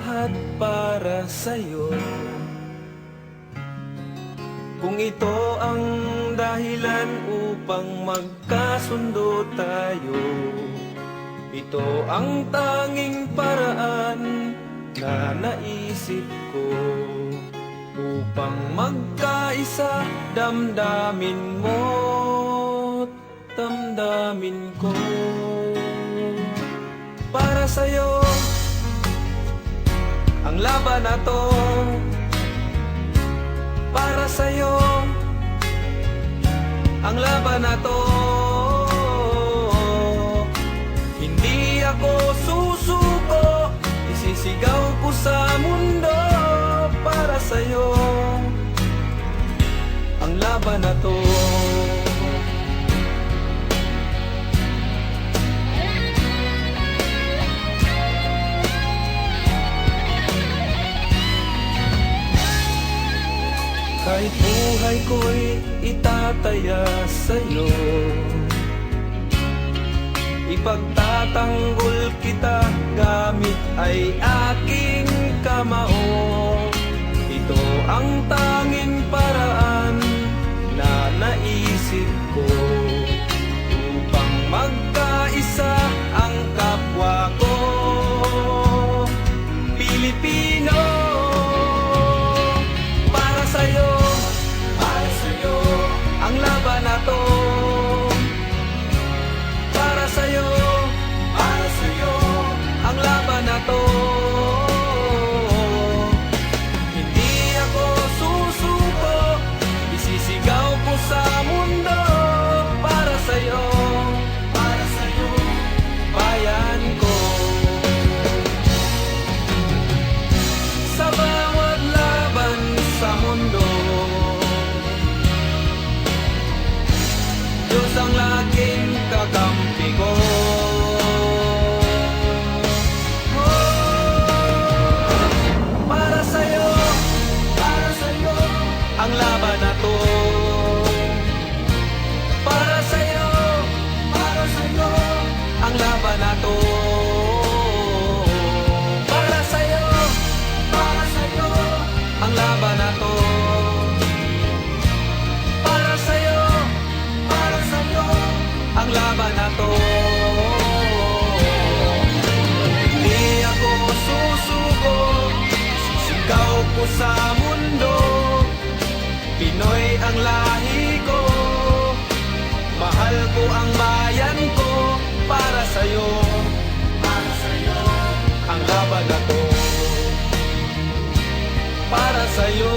lahat para sa'yo. Kung ito ang dahilan upang magkasundo tayo, ito ang tanging paraan na naisip ko upang magkaisa, damdamin mo't damdamin ko. Para sa'yo ang laban na to, para sa'yo ang laban na to. Hindi ako susuko, isisigaw ko sa mundo. Para sa'yo ang laban na to. Kahit buhay ko'y itataya sa'yo, ipagtatanggol kita gamit ay aking kamao. Ito ang tanging paraan na naisip ko upang magkaisa ang kapwa ko Pilipino. Para sa'yo ang laban na to. Para sa'yo ang laban na to. Hindi ako susuko, isisigaw ko sa mundo. Para sa'yo bayan ko. Sa bawat laban sa mundo, Diyos ang laging kakampi ko. Para sa'yo ang laban na to. Para sa'yo ang laban na to. Para sa'yo ang laban na to. Para sa'yo ang laban na to. Hindi ako susuko, sisigaw ko sa mundo. Pinoy ang lahi ko, mahal ko ang bayan ko. Para sa'yo ang laban na to. Para sa'yo